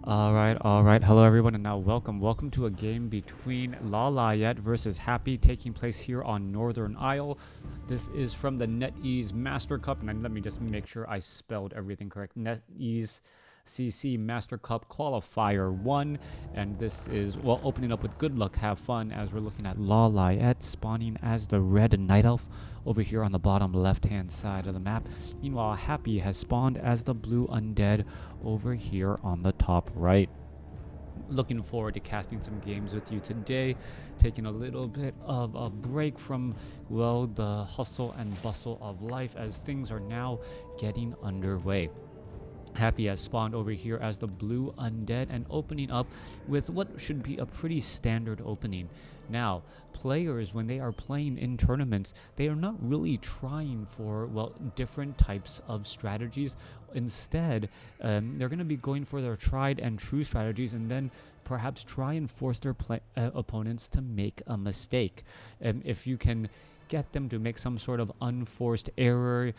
All right. Hello, everyone, and now welcome to a game between Lawliet versus Happy, taking place here on Northern Isle. This is from the NetEase Master Cup, and let me just make sure I spelled everything correct. NetEase CC Master Cup Qualifier 1, and this is, well, opening up with good luck, have fun, as we're looking at Lawliet spawning as the red night elf over here on the bottom left-hand side of the map. Meanwhile, Happy has spawned as the blue undead over here on the top right. Looking forward to casting some games with you today, taking a little bit of a break from, well, the hustle and bustle of life as things are now getting underway. Happy has spawned over here as the blue undead and opening up with what should be a pretty standard opening. Now, players, when they are playing in tournaments, they are not really trying for, well, different types of strategies. Instead, they're going to be going for their tried and true strategies and then perhaps try and force their opponents to make a mistake. If you can get them to make some sort of unforced error,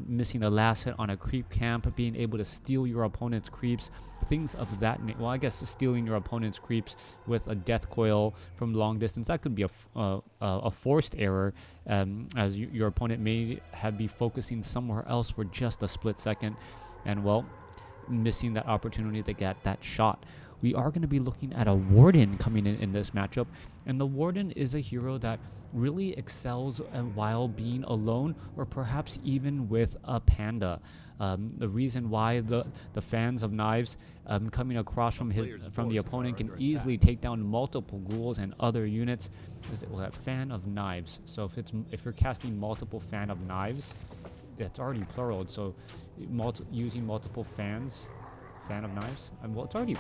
missing a last hit on a creep camp, being able to steal your opponent's creeps, things of that nature. Well, I guess stealing your opponent's creeps with a death coil from long distance, that could be a forced error, as your opponent may be focusing somewhere else for just a split second, and, well, missing that opportunity to get that shot. We are going to be looking at a Warden coming in this matchup, and the Warden is a hero that really excels while being alone, or perhaps even with a panda. The reason why the fans of knives coming across from the opponent can easily take down multiple ghouls and other units is a fan of knives. So if you're casting multiple fan of knives, it's already plural. So using multiple fan of knives, well, it's already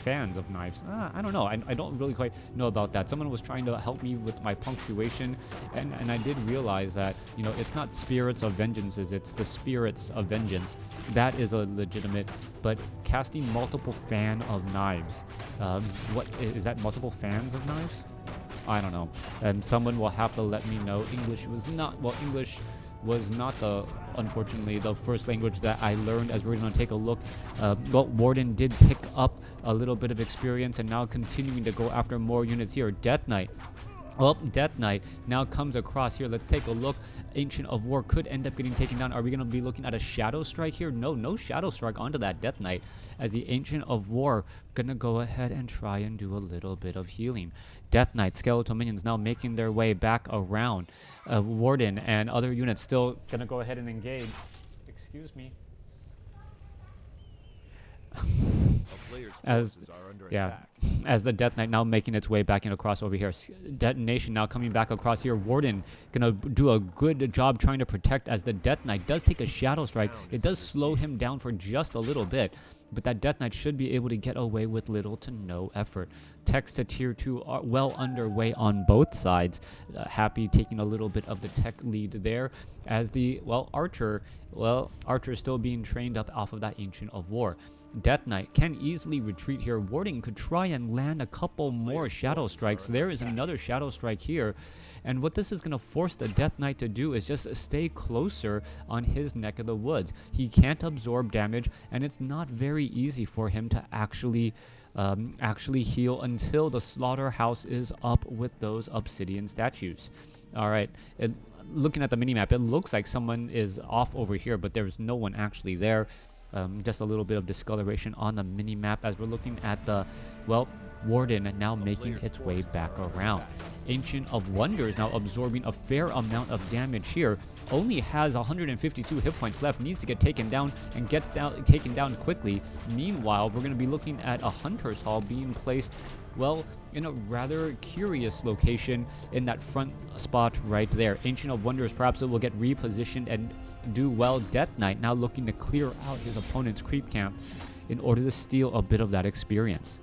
fans of knives. I don't know. I don't really quite know about that. Someone was trying to help me with my punctuation, and I did realize that, it's not spirits of vengeances, it's the spirits of vengeance. That is a legitimate, but casting multiple fan of knives, what is that? Multiple fans of knives? I don't know. And someone will have to let me know. English was not unfortunately the first language that I learned. As we're going to take a look, Warden did pick up a little bit of experience and now continuing to go after more units here. Death Knight. Well, Death Knight now comes across here. Let's take a look. Ancient of War could end up getting taken down. Are we going to be looking at a Shadow Strike here? No Shadow Strike onto that Death Knight, as the Ancient of War going to go ahead and try and do a little bit of healing. Death Knight, Skeletal Minions now making their way back around. Warden and other units still going to go ahead and engage. Excuse me. As the Death Knight now making its way back in across over here. Detonation now coming back across here. Warden gonna do a good job trying to protect, as the Death Knight does take a Shadow Strike. It does slow him down for just a little bit, but that Death Knight should be able to get away with little to no effort. Techs to tier 2 are well underway on both sides. Happy taking a little bit of the tech lead there, as the Archer still being trained up off of that Ancient of War. Death Knight can easily retreat here. Warden could try and land a couple more Shadow Strikes. There is another Shadow Strike here. And what this is going to force the Death Knight to do is just stay closer on his neck of the woods. He can't absorb damage, and it's not very easy for him to actually heal until the slaughterhouse is up with those obsidian statues. All right. Looking at the minimap, it looks like someone is off over here, but there's no one actually there. Just a little bit of discoloration on the mini-map as we're looking at the, Warden now making its way back around. Ancient of Wonders now absorbing a fair amount of damage here. Only has 152 hit points left, needs to get taken down, and gets taken down quickly. Meanwhile, we're going to be looking at a Hunter's Hall being placed, in a rather curious location in that front spot right there. Ancient of Wonders, perhaps it will get repositioned and do well. Death Knight now looking to clear out his opponent's creep camp in order to steal a bit of that experience.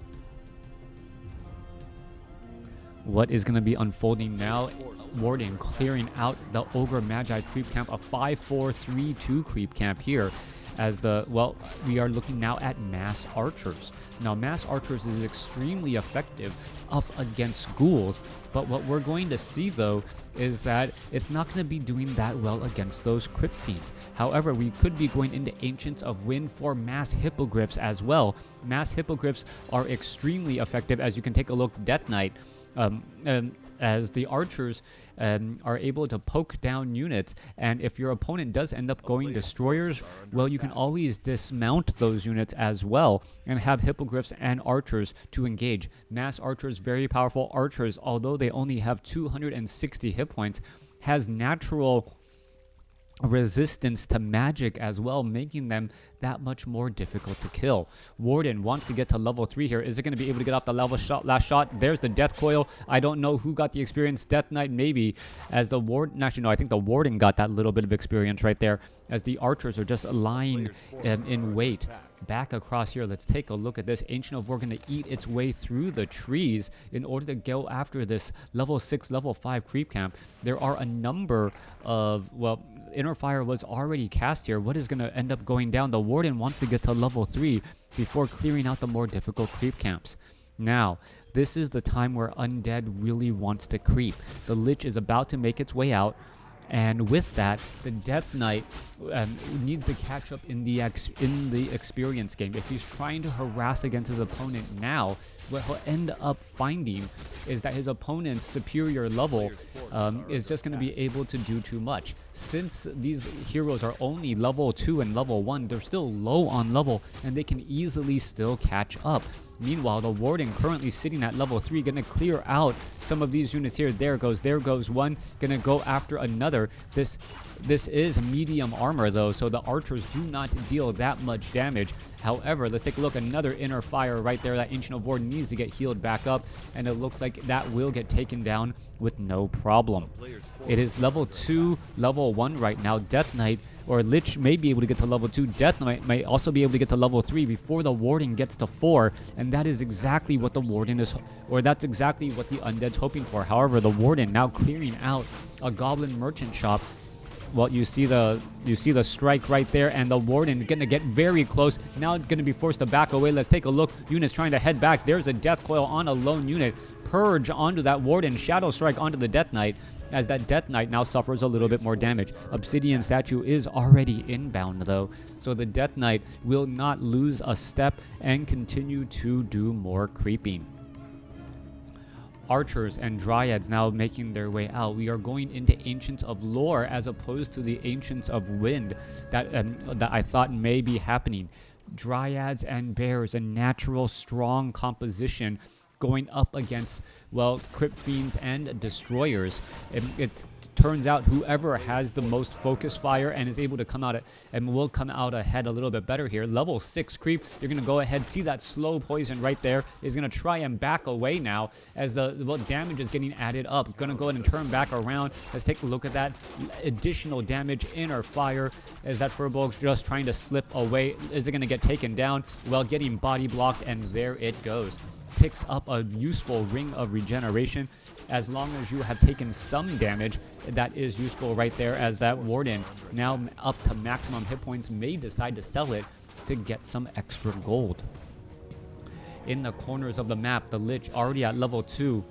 What is going to be unfolding now? Warden clearing out the Ogre Magi creep camp, a 5-4-3-2 creep camp here, as we are looking now at mass archers. Now, mass archers is extremely effective up against ghouls, but what we're going to see though is that it's not going to be doing that well against those crypt fiends. However, we could be going into Ancients of Wind for mass hippogriffs as well. Mass hippogriffs are extremely effective, as you can take a look. Death Knight, as the archers are able to poke down units, and if your opponent does end up going destroyers, well, you can always dismount those units as well and have hippogriffs and archers to engage. Mass archers, very powerful. Archers, although they only have 260 hit points, has natural resistance to magic as well, making them that much more difficult to kill. Warden wants to get to level 3 here. Is it going to be able to get off the last shot? There's the death coil. I don't know who got the experience. Death Knight maybe, as the Warden, actually no, I think the Warden got that little bit of experience right there, as the archers are just lying in wait. Back across here, let's take a look at this. Ancient of War going to eat its way through the trees in order to go after this level 6, level 5 creep camp. There are a number of, well, Inner Fire was already cast here. What is going to end up going down? The Warden wants to get to level 3 before clearing out the more difficult creep camps. Now, this is the time where Undead really wants to creep. The Lich is about to make its way out, and with that, the Death Knight needs to catch up in the experience game. If he's trying to harass against his opponent now, what he'll end up finding is that his opponent's superior level is just going to be able to do too much. Since these heroes are only level 2 and level 1, they're still low on level, and they can easily still catch up. Meanwhile, the Warden currently sitting at level 3, going to clear out some of these units here. There goes one, going to go after another. This is medium armor though, so the archers do not deal that much damage. However, let's take a look. Another Inner Fire right there. That Ancient of War needs to get healed back up, and it looks like that will get taken down with no problem. It is level 2, level 1 right now. Death Knight or Lich may be able to get to level 2. Death Knight may also be able to get to level 3 before the Warden gets to 4, and that is exactly what the Warden is, or that's exactly what the Undead's hoping for. However, the Warden now clearing out a Goblin Merchant shop. Well, you see the strike right there, and the Warden gonna get very close. Now gonna be forced to back away. Let's take a look. Units trying to head back. There's a death coil on a lone unit. Purge onto that Warden. Shadow strike onto the Death Knight, as that Death Knight now suffers a little bit more damage. Obsidian statue is already inbound though, so the Death Knight will not lose a step and continue to do more creeping. Archers and Dryads now making their way out. We are going into Ancients of Lore as opposed to the Ancients of Wind that I thought may be happening. Dryads and Bears, a natural strong composition going up against, well, Crypt Fiends and Destroyers. It turns out whoever has the most focus fire and is able to come out and will come out ahead a little bit better here. Level 6 creep, you're going to go ahead, see that slow poison right there, is going to try and back away now as the damage is getting added up. Going to go ahead and turn back around. Let's take a look at that. Additional damage, Inner Fire, as that Furbolg's just trying to slip away. Is it going to get taken down? Well, getting body blocked, and there it goes. Picks up a useful Ring of Regeneration. As long as you have taken some damage, that is useful right there, as that Warden, now up to maximum hit points, may decide to sell it to get some extra gold. In the corners of the map, the Lich already at level 2.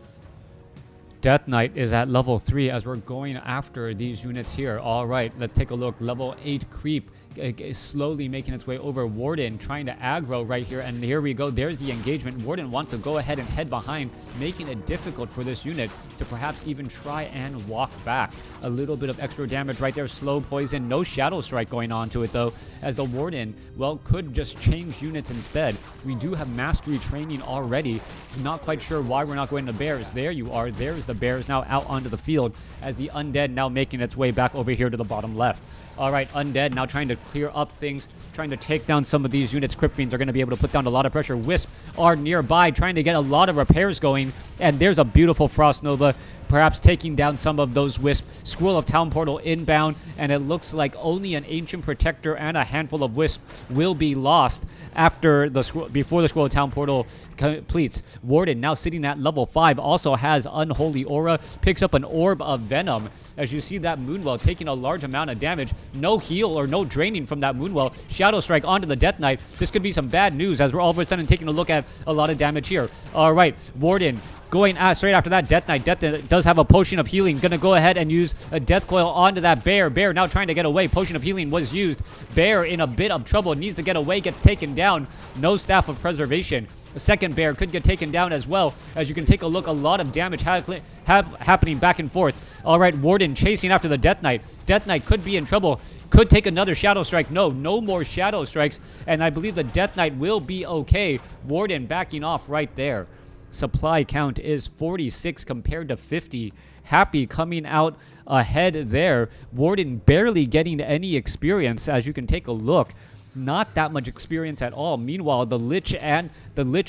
Death Knight is at level 3 as we're going after these units here. All right, let's take a look. Level 8 creep is slowly making its way over. Warden trying to aggro right here, and here we go. There's the engagement. Warden wants to go ahead and head behind, making it difficult for this unit to perhaps even try and walk back. A little bit of extra damage right there. Slow poison. No shadow strike going on to it though, as the Warden, well, could just change units instead. We do have mastery training already. Not quite sure why we're not going to Bears. There you are. There's the Bears now out onto the field, as the Undead now making its way back over here to the bottom left. All right, Undead now trying to clear up things, trying to take down some of these units. Crypt Fiends are going to be able to put down a lot of pressure. Wisp are nearby, trying to get a lot of repairs going, and there's a beautiful Frost Nova. perhaps taking down some of those wisps. Scroll of Town Portal inbound, and it looks like only an Ancient Protector and a handful of wisps will be lost after before the Scroll of Town Portal completes. Warden, now sitting at level 5, also has Unholy Aura, picks up an Orb of Venom. As you see that Moonwell taking a large amount of damage, no heal or no draining from that Moonwell. Shadow Strike onto the Death Knight. This could be some bad news as we're all of a sudden taking a look at a lot of damage here. All right, Warden going straight after that Death Knight. Death Knight does have a Potion of Healing. Gonna go ahead and use a Death Coil onto that Bear. Bear now trying to get away. Potion of Healing was used. Bear in a bit of trouble. Needs to get away. Gets taken down. No Staff of Preservation. The second Bear could get taken down as well. As you can take a look, a lot of damage happening back and forth. All right, Warden chasing after the Death Knight. Death Knight could be in trouble. Could take another Shadow Strike. No more Shadow Strikes. And I believe the Death Knight will be okay. Warden backing off right there. Supply count is 46 compared to 50. Happy coming out ahead there. Warden barely getting any experience, as you can take a look. Not that much experience at all. Meanwhile, the Lich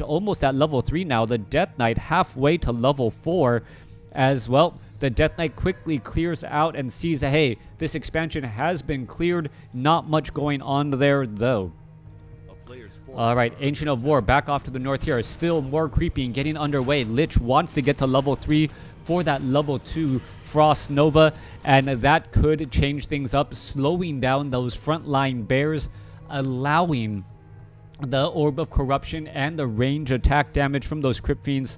almost at level 3 now. The Death Knight halfway to level 4 as well. The Death Knight quickly clears out and sees that, hey, this expansion has been cleared. Not much going on there, though. All right, Ancient of War back off to the north here. Still more creeping, getting underway. Lich wants to get to level 3 for that level 2 Frost Nova, and that could change things up, slowing down those frontline bears, allowing the Orb of Corruption and the range attack damage from those Crypt Fiends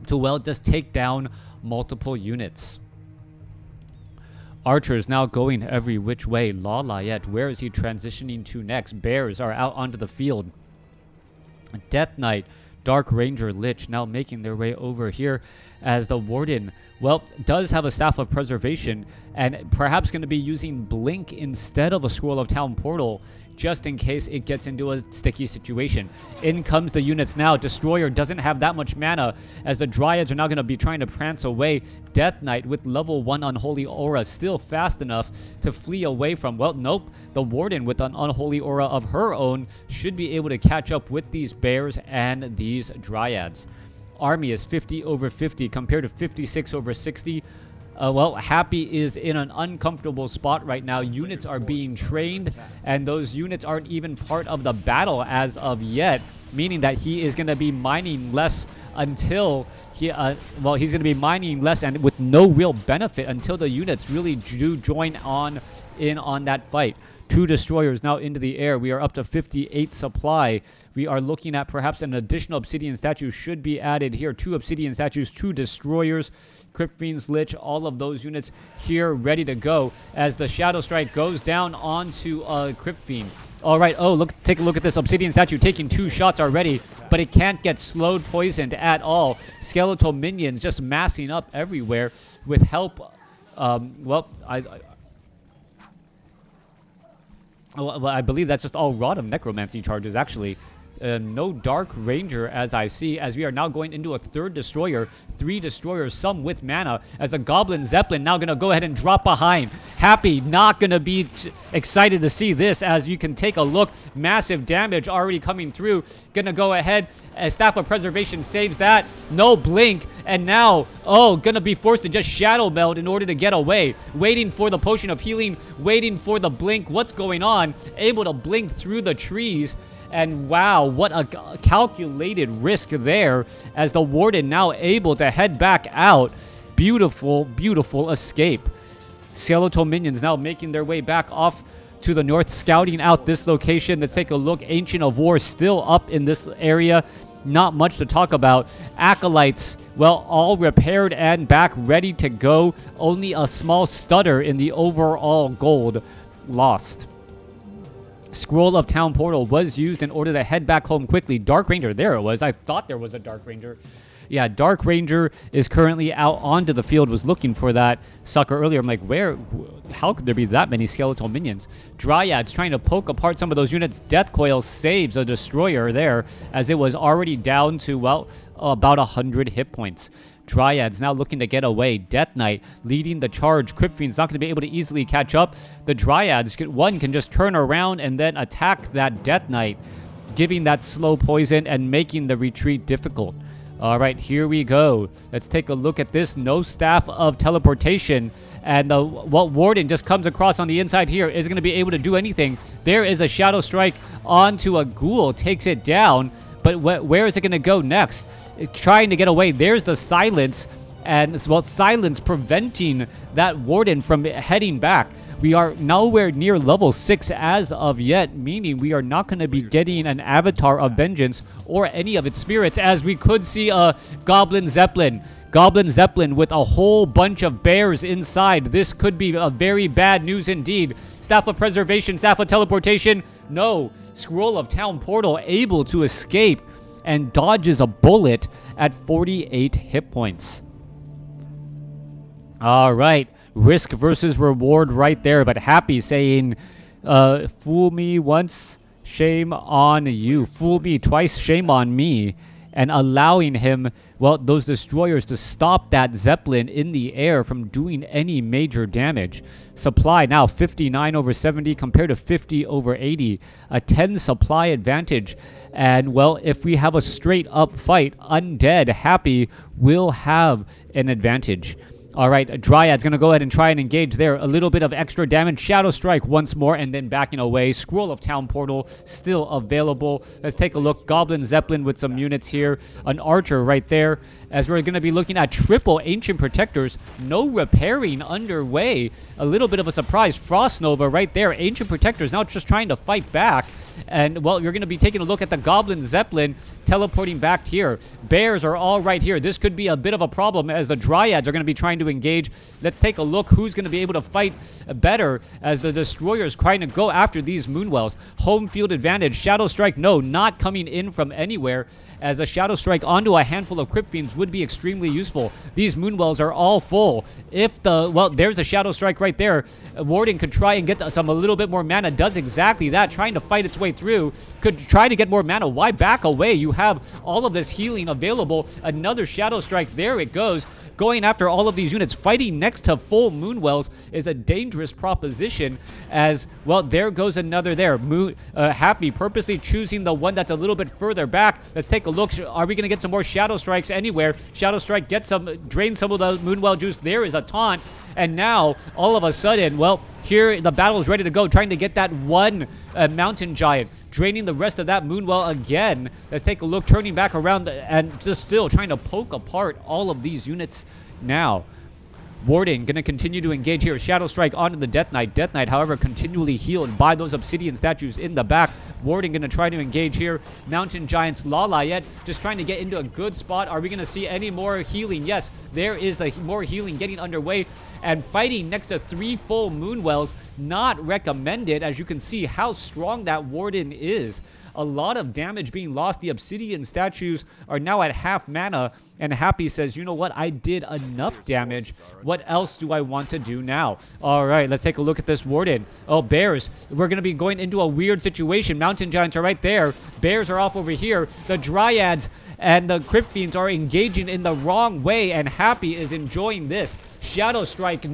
to, well, just take down multiple units. Archers now going every which way. Lawliet, where is he transitioning to next? Bears are out onto the field. Death Knight, Dark Ranger, Lich now making their way over here as the Warden, well, does have a Staff of Preservation and perhaps going to be using Blink instead of a Scroll of Town Portal just in case it gets into a sticky situation. In comes the units now. Destroyer doesn't have that much mana as the Dryads are now going to be trying to prance away. Death Knight with level 1 Unholy Aura still fast enough to flee away from, well, nope. The Warden with an Unholy Aura of her own should be able to catch up with these bears and these Dryads. Army is 50 over 50 compared to 56 over 60. Well, Happy is in an uncomfortable spot right now. Units are being trained, and those units aren't even part of the battle as of yet, meaning that he is going to be mining less until he's going to be mining less and with no real benefit until the units really do join in on that fight. 2 destroyers now into the air. We are up to 58 supply. We are looking at perhaps an additional obsidian statue should be added here. 2 obsidian statues, 2 destroyers, Crypt Fiends, Lich, all of those units here ready to go as the Shadow Strike goes down onto Crypt Fiend. All right, take a look at this obsidian statue taking 2 shots already, but it can't get slowed, poisoned at all. Skeletal minions just massing up everywhere with help. I believe that's just all Rod of Necromancy charges, actually. No Dark Ranger, as I see, as we are now going into a 3rd destroyer. 3 destroyers, some with mana, as the Goblin Zeppelin now going to go ahead and drop behind. Happy not going to be excited to see this, as you can take a look. Massive damage already coming through. Going to go ahead. Staff of Preservation saves that. No blink. And now, going to be forced to just Shadow Meld in order to get away. Waiting for the Potion of Healing. Waiting for the blink. What's going on? Able to blink through the trees. And wow, what a calculated risk there as the Warden now able to head back out. Beautiful, beautiful escape. Skeletal minions now making their way back off to the north, scouting out this location. Let's take a look. Ancient of War still up in this area. Not much to talk about. Acolytes, well, all repaired and back, ready to go. Only a small stutter in the overall gold lost. Scroll of Town Portal was used in order to head back home quickly. Dark Ranger, there it was. I thought there was a Dark Ranger. Yeah, Dark Ranger is currently out onto the field, was looking for that sucker earlier. I'm like, how could there be that many skeletal minions? Dryads trying to poke apart some of those units. Death Coil saves a destroyer there as it was already down to, well, about 100 hit points. Dryads now looking to get away. Death Knight leading the charge. Crypt Fiend's not going to be able to easily catch up. The Dryads, one can just turn around and then attack that Death Knight, giving that slow poison and making the retreat difficult. All right, here we go. Let's take a look at this. No staff of teleportation. And Warden just comes across on the inside here. Isn't going to be able to do anything. There is a Shadow Strike onto a Ghoul. Takes it down. But where is it going to go next? Trying to get away. There's the Silence. And, well, Silence preventing that Warden from heading back. We are nowhere near level 6 as of yet, meaning we are not going to be getting an Avatar of Vengeance or any of its spirits, as we could see a Goblin Zeppelin. Goblin Zeppelin with a whole bunch of bears inside. This could be a very bad news indeed. Staff of Preservation, Staff of Teleportation. No. Scroll of Town Portal able to escape and dodges a bullet at 48 hit points. All right. Risk versus reward right there, but Happy saying, fool me once, shame on you. Fool me twice, shame on me. And allowing him, well, those destroyers to stop that Zeppelin in the air from doing any major damage. Supply now 59 over 70 compared to 50 over 80. A 10 supply advantage. And, well, if we have a straight up fight, Undead Happy will have an advantage. All right, Dryad's going to go ahead and try and engage there. A little bit of extra damage. Shadow Strike once more and then backing away. Scroll of Town Portal still available. Let's take a look. Goblin Zeppelin with some units here. An Archer right there. As we're going to be looking at triple Ancient Protectors. No repairing underway. A little bit of a surprise. Frost Nova right there. Ancient Protectors now just trying to fight back. And, well, you're going to be taking a look at the Goblin Zeppelin teleporting back here. Bears are all right here. This could be a bit of a problem as the Dryads are going to be trying to engage. Let's take a look who's going to be able to fight better as the Destroyers trying to go after these Moonwells. Home field advantage. Shadow Strike, no, not coming in from anywhere, as a Shadow Strike onto a handful of Crypt Fiends would be extremely useful. These Moonwells are all full. If the, well, there's a Shadow Strike right there. Warden could try and get a little bit more mana. Does exactly that, trying to fight its way through. Could try to get more mana. Why back away? You have all of this healing available. Another Shadow Strike. There it goes. Going after all of these units. Fighting next to full Moonwells is a dangerous proposition, as, well, there goes another there. Happy purposely choosing the one that's a little bit further back. Let's take a look. Are we going to get some more Shadow Strikes anywhere? Shadow Strike gets some, drain some of the Moonwell juice. There is a taunt. And now, all of a sudden, well, here the battle is ready to go, trying to get that one Mountain Giant, draining the rest of that Moonwell again. Let's take a look, turning back around and just still trying to poke apart all of these units now. Warden going to continue to engage here. Shadow Strike onto the Death Knight. Death Knight, however, continually healed by those Obsidian statues in the back. Warden going to try to engage here. Mountain Giants, Lawliet just trying to get into a good spot. Are we going to see any more healing? Yes, there is the more healing getting underway. And fighting next to 3 full Moonwells, not recommended, as you can see how strong that Warden is. A lot of damage being lost. The Obsidian statues are now at half mana, and Happy says, you know what, I did enough damage. What else do I want to do now? All right, let's take a look at this Warden. Oh, Bears. We're going to be going into a weird situation. Mountain Giants are right there. Bears are off over here. The Dryads and the Crypt Fiends are engaging in the wrong way, and Happy is enjoying this. Shadow Strike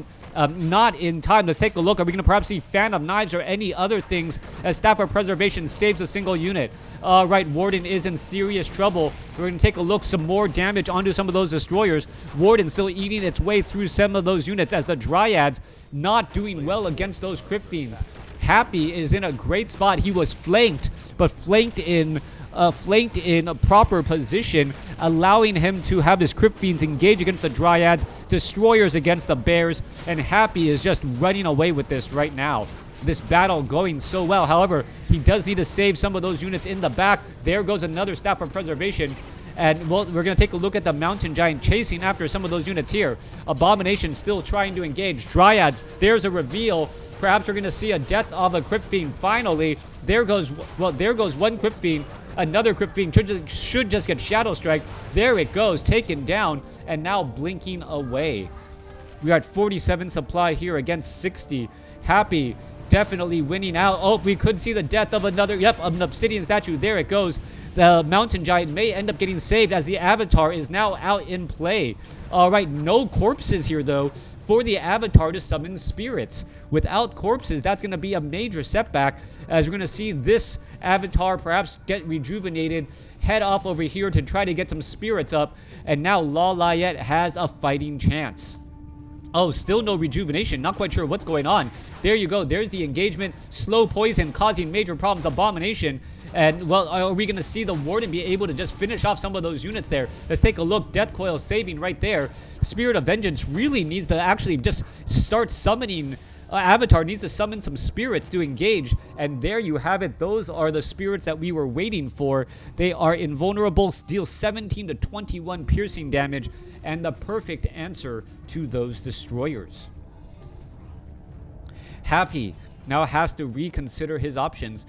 not in time. Let's take a look. Are we going to perhaps see Phantom Knives or any other things as Staff of Preservation saves a single unit? Right, Warden is in serious trouble. We're going to take a look. Some more damage onto some of those Destroyers. Warden still eating its way through some of those units as the Dryads not doing well against those Crypt Fiends. Happy is in a great spot. He was flanked, but flanked in a proper position, allowing him to have his Crypt Fiends engage against the Dryads, Destroyers against the Bears, and Happy is just running away with this right now. This battle going so well. However, he does need to save some of those units in the back. There goes another Staff of Preservation. And, well, we're going to take a look at the Mountain Giant chasing after some of those units here. Abomination still trying to engage. Dryads, there's a reveal. Perhaps we're going to see a death of a Crypt Fiend finally. There goes one Crypt Fiend. Another Crypt Fiend should just get Shadow Strike. There it goes, taken down, and now blinking away. We are at 47 supply here against 60. Happy definitely winning out. Oh, we could see the death of another, an Obsidian statue. There it goes. The Mountain Giant may end up getting saved as the Avatar is now out in play. All right, no corpses here, though. for the Avatar to summon spirits. Without corpses, that's going to be a major setback, as we're going to see this Avatar perhaps get rejuvenated, head off over here to try to get some spirits up, and now Lawliet has a fighting chance. Oh, still no rejuvenation. Not quite sure what's going on. There you go. There's the engagement. Slow poison causing major problems. Abomination. And, well, are we going to see the Warden be able to just finish off some of those units there? Let's take a look. Death Coil saving right there. Spirit of Vengeance really needs to actually just start summoning. Avatar needs to summon some spirits to engage, and there you have it. Those are the spirits that we were waiting for. They are invulnerable, deal 17 to 21 piercing damage, and the perfect answer to those destroyers. Happy now has to reconsider his options.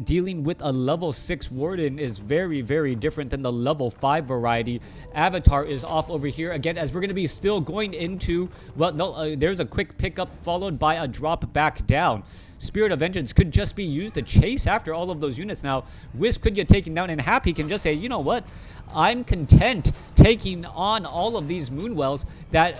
Dealing with a level 6 Warden is very, very different than the level 5 variety. Avatar is off over here again, as we're going to be still going into, well, no, there's a quick pickup followed by a drop back down. Spirit of Vengeance could just be used to chase after all of those units now. Wisp could get taken down, and Happy can just say, you know what? I'm content taking on all of these Moonwells that,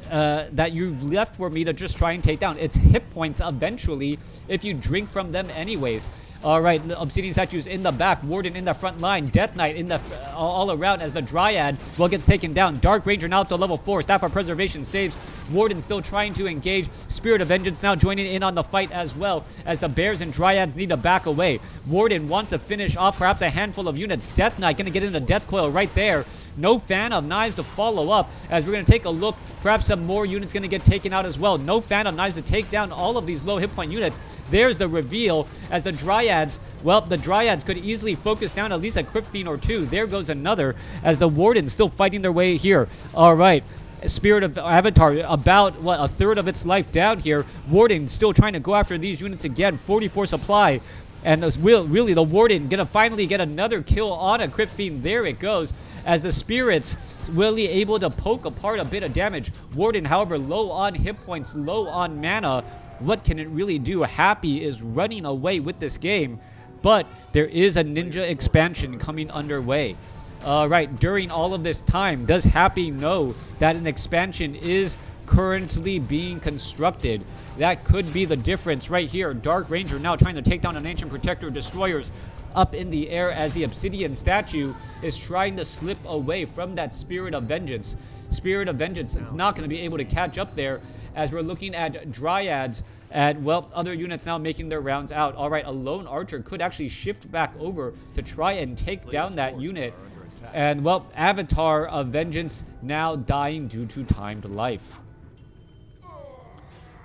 that you left for me to just try and take down. It's hit points eventually if you drink from them anyways. All right, Obsidian Statues in the back, Warden in the front line, Death Knight in the all around as the Dryad, well, gets taken down. Dark Ranger now up to level 4, Staff of Preservation saves. Warden still trying to engage. Spirit of Vengeance now joining in on the fight as well, as the Bears and Dryads need to back away. Warden wants to finish off perhaps a handful of units. Death Knight going to get into Death Coil right there. No fan of knives to follow up, as we're going to take a look. Perhaps some more units going to get taken out as well. No fan of knives to take down all of these low hit point units. There's the reveal, as the Dryads, well, the Dryads could easily focus down at least a Crypt Fiend or two. There goes another, as the Wardens still fighting their way here. All right. Spirit of Avatar about, what, a third of its life down here. Warden still trying to go after these units again. 44 supply. And really the Warden gonna finally get another kill on a Crypt Fiend. There it goes, as the spirits really able to poke apart a bit of damage. Warden, however, low on hit points, low on mana. What can it really do? Happy is running away with this game, but there is a ninja expansion coming underway. Right, during all of this time, does Happy know that an expansion is currently being constructed? That could be the difference right here. Dark Ranger now trying to take down an Ancient Protector. Destroyers up in the air, as the Obsidian Statue is trying to slip away from that Spirit of Vengeance. Spirit of Vengeance not going to be able to catch up there, as we're looking at Dryads and, well, other units now making their rounds out. All right, a lone archer could actually shift back over to try and take down that unit. And, well, Avatar of Vengeance now dying due to timed life.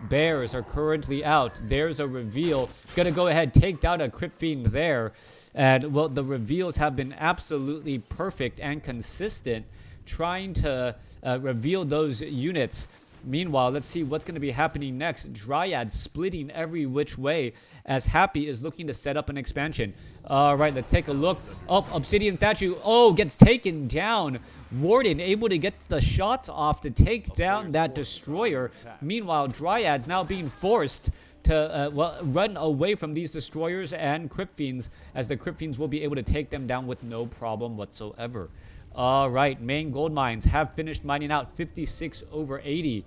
Bears are currently out. There's a reveal. Gonna go ahead, take down a Crypt Fiend there. And, well, the reveals have been absolutely perfect and consistent, trying to reveal those units. Meanwhile, let's see what's going to be happening next. Dryad splitting every which way, as Happy is looking to set up an expansion. All right, let's take a look. Oh, Obsidian Statue. Oh, gets taken down. Warden able to get the shots off to take down that Destroyer. Meanwhile, Dryads now being forced to well, run away from these Destroyers and Crypt Fiends, as the Crypt Fiends will be able to take them down with no problem whatsoever. All right, main gold mines have finished mining out 56 over 80.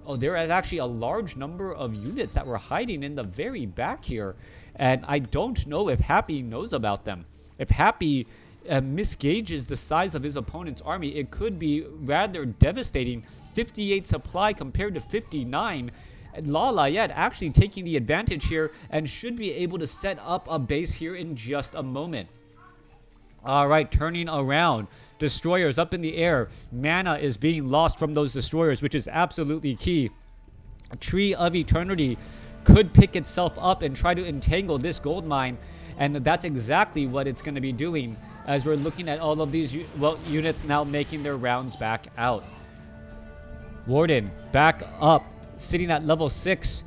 Oh, there is actually a large number of units that were hiding in the very back here, and I don't know if Happy knows about them. If Happy misgauges the size of his opponent's army, it could be rather devastating. 58 supply compared to 59. Lawliet actually taking the advantage here and should be able to set up a base here in just a moment. All right, turning around. Destroyers up in the air. Mana is being lost from those Destroyers, which is absolutely key. A Tree of Eternity could pick itself up and try to entangle this gold mine, and that's exactly what it's going to be doing, as we're looking at all of these units now making their rounds back out. Warden back up, sitting at level 6.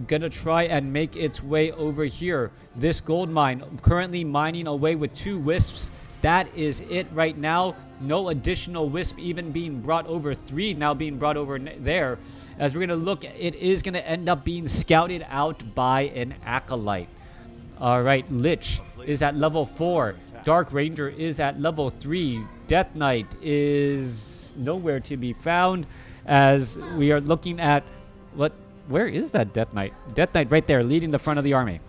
Gonna try and make its way over here. This gold mine currently mining away with 2 wisps. That is it right now. No additional wisp even being brought over. 3 now being brought over there. As we're going to look, it is going to end up being scouted out by an Acolyte. All right, Lich is at level 4. Dark Ranger is at level 3. Death Knight is nowhere to be found. as we are looking at where is that Death Knight? Death Knight right there, leading the front of the army.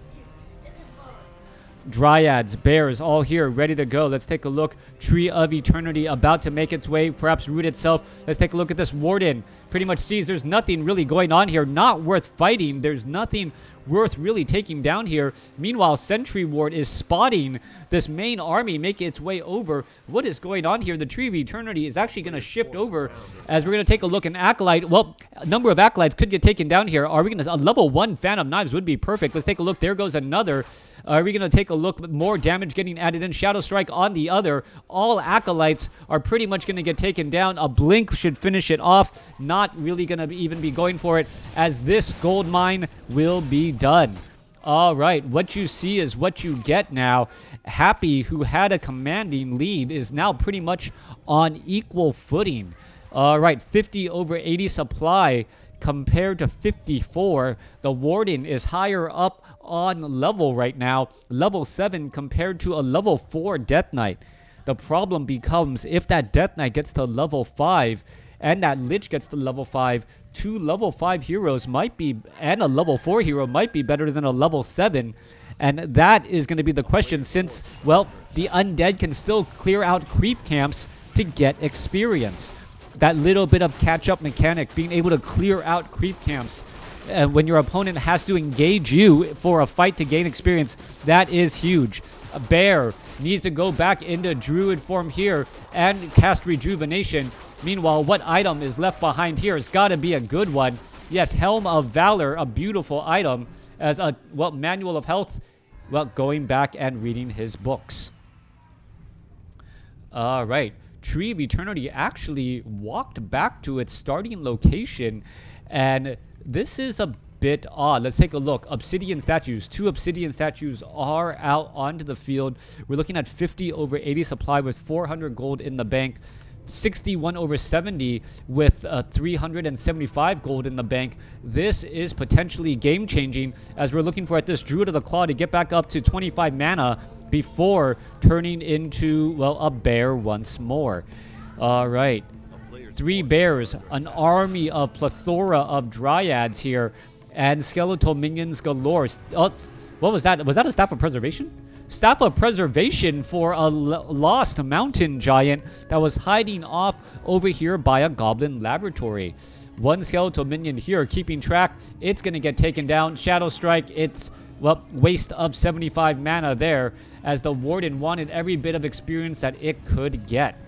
Dryads, bears, all here, ready to go. Let's take a look. Tree of Eternity about to make its way, perhaps root itself. Let's take a look at this. Warden pretty much sees there's nothing really going on here. Not worth fighting. There's nothing worth really taking down here. Meanwhile, Sentry Ward is spotting this main army making its way over. What is going on here? The Tree of Eternity is actually going to shift over as we're going to take a look. An Acolyte. Well, a number of Acolytes could get taken down here. Are we going to... A level 1 Fan of Knives would be perfect. Let's take a look. There goes another. Are we going to take a look? More damage getting added in. Shadow Strike on the other. All Acolytes are pretty much going to get taken down. A Blink should finish it off. Not really going to even be going for it, as this gold mine will be done. All right, what you see is what you get now. Happy, who had a commanding lead, is now pretty much on equal footing. All right, 50 over 80 supply compared to 54. The Warden is higher up on level right now, level 7 compared to a level 4 Death Knight. The problem becomes if that Death Knight gets to level 5 and that Lich gets to level 5, 2 level 5 heroes might be, and a level 4 hero might be better than a level 7. And that is going to be the question, since, well, the Undead can still clear out creep camps to get experience. That little bit of catch-up mechanic, being able to clear out creep camps when your opponent has to engage you for a fight to gain experience, that is huge. A bear needs to go back into Druid form here and cast Rejuvenation. Meanwhile, what item is left behind here? It's got to be a good one. Yes, Helm of Valor, a beautiful item, as a, well, Manual of Health, well, going back and reading his books. All right. Tree of Eternity actually walked back to its starting location, and this is a bit odd. Let's take a look. Obsidian statues. 2 obsidian statues are out onto the field. We're looking at 50 over 80 supply with 400 gold in the bank. 61 over 70 with 375 gold in the bank. This is potentially game-changing, as we're looking for at this Druid of the Claw to get back up to 25 mana before turning into, well, a bear once more. All right. 3 bears, an army of plethora of dryads here, and skeletal minions galore. Oh, what was that? Was that a Staff of Preservation? Staff of Preservation for a lost mountain giant that was hiding off over here by a goblin laboratory. 1 skeletal minion here keeping track. It's going to get taken down. Shadow Strike. It's, well, waste of 75 mana there, as the Warden wanted every bit of experience that it could get.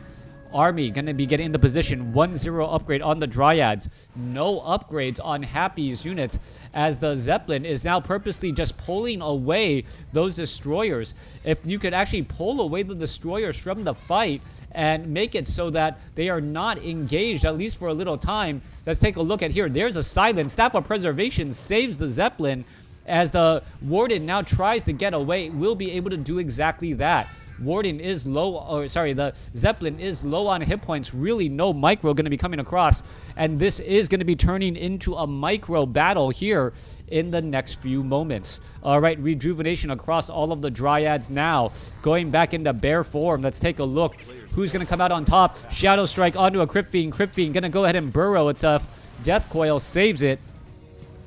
Army going to be getting into position. 1-0 upgrade on the Dryads. No upgrades on Happy's units, as the Zeppelin is now purposely just pulling away those destroyers. If you could actually pull away the destroyers from the fight and make it so that they are not engaged, at least for a little time. Let's take a look at here. There's a silence. Staff of Preservation saves the Zeppelin, as the Warden now tries to get away. Will be able to do exactly that. Warden is low, or sorry, the Zeppelin is low on hit points. Really no micro going to be coming across, and this is going to be turning into a micro battle here in the next few moments. All right, Rejuvenation across all of the Dryads now, going back into bear form. Let's take a look. Who's going to come out on top? Shadow Strike onto a Crypt Fiend. Crypt Fiend going to go ahead and burrow itself. Death Coil saves it,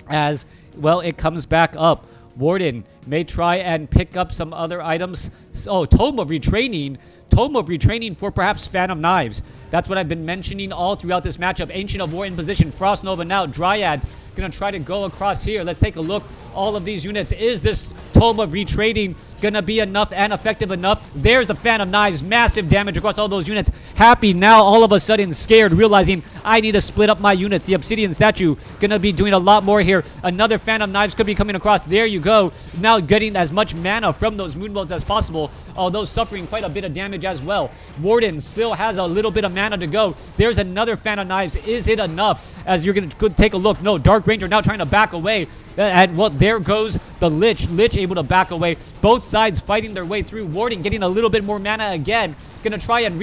as, well, it comes back up. Warden may try and pick up some other items. Oh, Tome of Retraining. Tome of Retraining for perhaps Fan of Knives. That's what I've been mentioning all throughout this matchup. Ancient of War in position. Frost Nova now. Dryads going to try to go across here. Let's take a look. All of these units. Is this Tome of Retraining going to be enough and effective enough? There's the Fan of Knives. Massive damage across all those units. Happy now all of a sudden scared, realizing I need to split up my units. The Obsidian Statue going to be doing a lot more here. Another Fan of Knives could be coming across. There you go. Now getting as much mana from those Moonbolts as possible, although suffering quite a bit of damage as well. Warden still has a little bit of mana to go. There's another Fan of Knives. Is it enough? As you're going to take a look. No, Dark Ranger now trying to back away. And, well, there goes the Lich. Lich able to back away. Both sides fighting their way through. Warden getting a little bit more mana again. Going to try and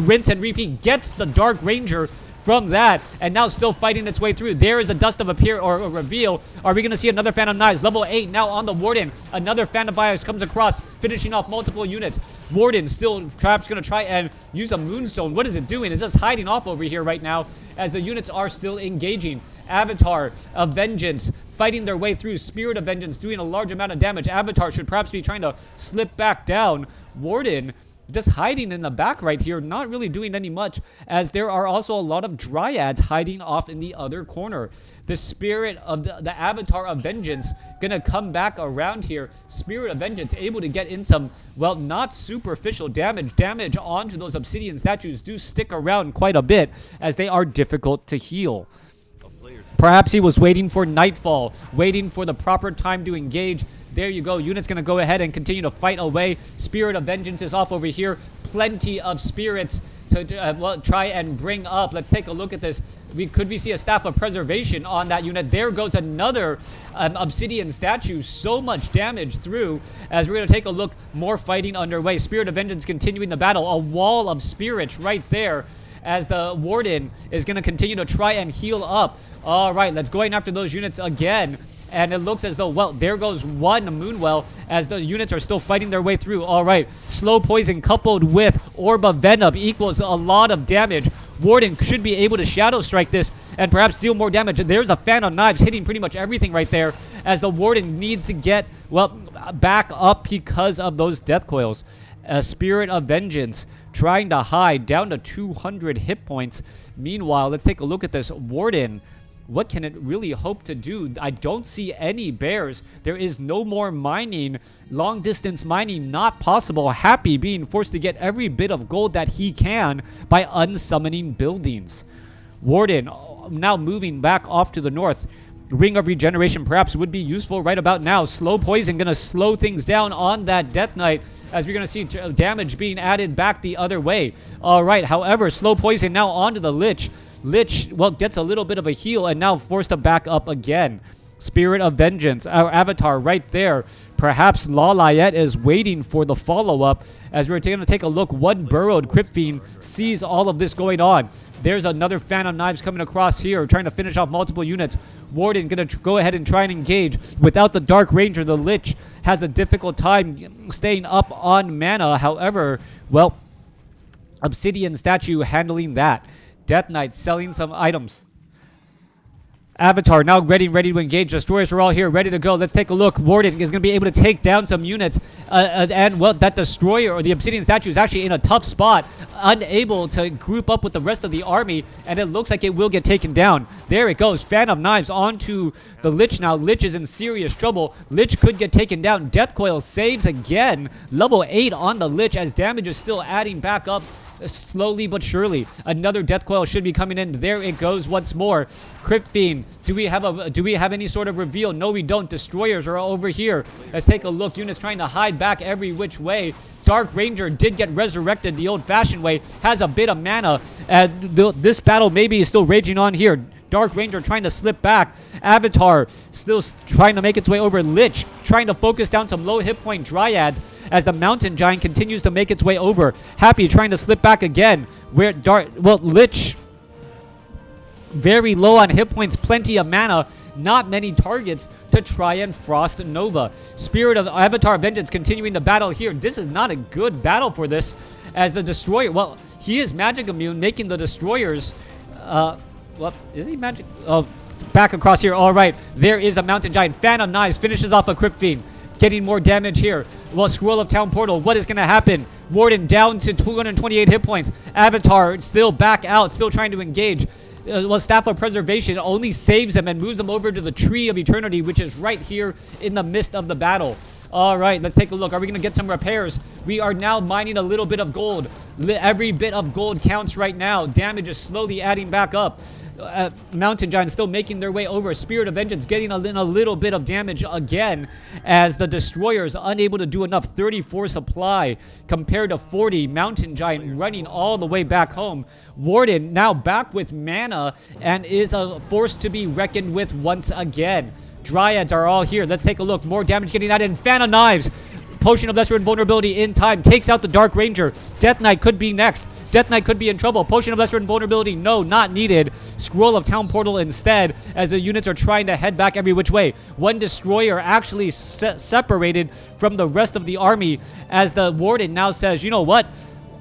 rinse and repeat. Gets the Dark Ranger from that, and now still fighting its way through. There is a Dust of Appear or a reveal. Are we going to see another Fan of Knives? Level 8 now on the Warden. Another Fan of Bios comes across, finishing off multiple units. Warden still perhaps going to try and use a Moonstone. What is it doing? It's just hiding off over here right now as the units are still engaging. Avatar of Vengeance fighting their way through. Spirit of Vengeance doing a large amount of damage. Avatar should perhaps be trying to slip back down. Warden just hiding in the back right here, not really doing any much, as there are also a lot of Dryads hiding off in the other corner. The Spirit of the Avatar of Vengeance gonna come back around here. Spirit of Vengeance able to get in some, well, not superficial damage. Damage onto those Obsidian statues do stick around quite a bit, as they are difficult to heal. Perhaps he was waiting for nightfall, waiting for the proper time to engage. There you go. Unit's going to go ahead and continue to fight away. Spirit of Vengeance is off over here. Plenty of spirits to well, try and bring up. Let's take a look at this. Could we see a Staff of Preservation on that unit? There goes another Obsidian statue. So much damage through, as we're going to take a look. More fighting underway. Spirit of Vengeance continuing the battle. A wall of spirits right there, as the Warden is going to continue to try and heal up. All right, let's go in after those units again. And it looks as though, well, there goes one Moonwell, as the units are still fighting their way through. All right, Slow Poison coupled with Orb of Venom equals a lot of damage. Warden should be able to Shadow Strike this and perhaps deal more damage. There's a Fan of Knives hitting pretty much everything right there, as the Warden needs to get, well, back up because of those Death Coils. A Spirit of Vengeance trying to hide down to 200 hit points. Meanwhile, let's take a look at this Warden. What can it really hope to do? I don't see any bears. There is no more mining. Long distance mining not possible. Happy being forced to get every bit of gold that he can by unsummoning buildings. Warden now moving back off to the north. Ring of Regeneration perhaps would be useful right about now. Slow Poison going to slow things down on that Death Knight, as we're going to see damage being added back the other way. All right, however, Slow Poison now onto the Lich. Lich, well, gets a little bit of a heal and now forced to back up again. Spirit of Vengeance, our Avatar right there. Perhaps Lawliet is waiting for the follow-up, as we're going to take a look. One burrowed Crypt Fiend sees all of this going on. There's another Fan of Knives coming across here, trying to finish off multiple units. Warden going to go ahead and try and engage. Without the Dark Ranger, the Lich has a difficult time staying up on mana. However, well, Obsidian statue handling that. Death Knight selling some items. Avatar now ready to engage. Destroyers are all here, ready to go. Let's take a look. Warden is going to be able to take down some units. And, well, that Destroyer or the Obsidian statue is actually in a tough spot, unable to group up with the rest of the army, and it looks like it will get taken down. There it goes. Fan of Knives onto the Lich now. Lich is in serious trouble. Lich could get taken down. Death Coil saves again. Level 8 on the Lich, as damage is still adding back up. Slowly but surely. Another Death Coil should be coming in. There it goes once more. Crypt Fiend. Do we have any sort of reveal? No, we don't. Destroyers are over here. Let's take a look. Units trying to hide back every which way. Dark Ranger did get resurrected the old-fashioned way. Has a bit of mana. This battle maybe is still raging on here. Dark Ranger trying to slip back. Avatar still trying to make its way over. Lich trying to focus down some low hit point Dryads, as the Mountain Giant continues to make its way over. Happy trying to slip back again. Lich very low on hit points, plenty of mana, not many targets to try and Frost Nova. Spirit of Avatar Vengeance continuing the battle here. This is not a good battle for this, as the Destroyer, well, he is magic immune, making the Destroyers, well, is he magic? Oh, back across here. All right, there is a Mountain Giant. Fan of Knives finishes off a Crypt Fiend. Getting more damage here. Well, Scroll of Town Portal, what is going to happen? Warden down to 228 hit points. Avatar still back out, still trying to engage. Well, Staff of Preservation only saves him and moves him over to the Tree of Eternity, which is right here in the midst of the battle. All right, let's take a look. Are we going to get some repairs? We are now mining a little bit of gold. Every bit of gold counts right now. Damage is slowly adding back up. Mountain Giants still making their way over. Spirit of Vengeance getting a little bit of damage again, as the Destroyers unable to do enough. 34 supply compared to 40. Mountain Giant running all the way back home. Warden now back with mana and is a force to be reckoned with once again. Dryads are all here. Let's take a look. More damage getting added. Fan of Knives Potion of Lesser Invulnerability in time. Takes out the Dark Ranger. Death Knight could be next. Death Knight could be in trouble. Potion of Lesser Invulnerability, no, not needed. Scroll of Town Portal instead, as the units are trying to head back every which way. One Destroyer actually separated from the rest of the army, as the Warden now says, you know what?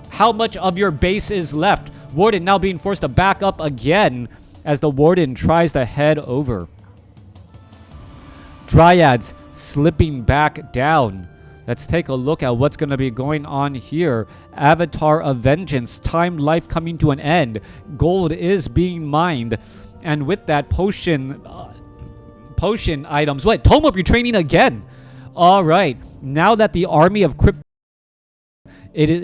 How much of your base is left? Warden now being forced to back up again, as the Warden tries to head over. Dryads slipping back down. Let's take a look at what's going to be going on here. Avatar of Vengeance, timed life coming to an end. Gold is being mined. And with that, potion items. What? Tome of Retraining again. All right. Now that the army of Crypt...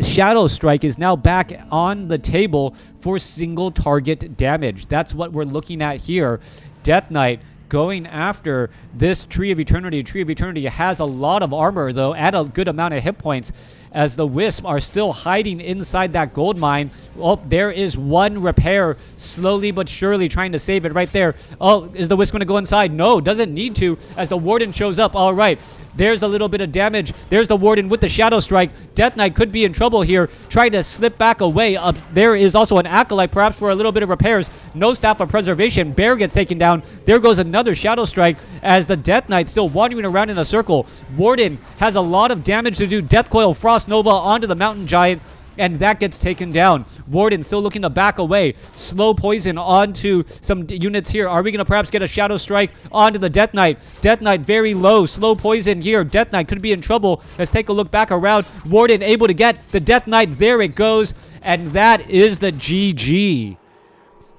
Shadow Strike is now back on the table for single target damage. That's what we're looking at here. Death Knight going after this Tree of Eternity. Tree of Eternity has a lot of armor, though, and a good amount of hit points, as the Wisp are still hiding inside that gold mine. Oh, there is one repair, slowly but surely trying to save it right there. Oh, is the Wisp going to go inside? No, doesn't need to, as the Warden shows up. All right, there's a little bit of damage. There's the Warden with the Shadow Strike. Death Knight could be in trouble here, trying to slip back away. There is also an Acolyte, perhaps for a little bit of repairs. No Staff of Preservation. Bear gets taken down. There goes another Shadow Strike, as the Death Knight still wandering around in a circle. Warden has a lot of damage to do. Death Coil, Frost Nova onto the Mountain Giant, and that gets taken down. Warden still looking to back away. Slow Poison onto some units here. Are we going to perhaps get a Shadow Strike onto the Death Knight? Death Knight very low. Slow Poison here. Death Knight could be in trouble. Let's take a look back around. Warden able to get the Death Knight. There it goes. And that is the GG.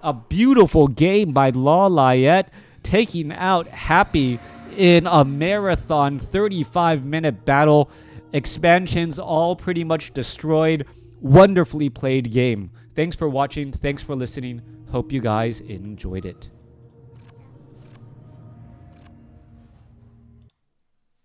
A beautiful game by Lawliet, taking out Happy in a marathon 35-minute battle. Expansions all pretty much destroyed. Wonderfully played game. Thanks for watching. Thanks for listening. Hope you guys enjoyed it.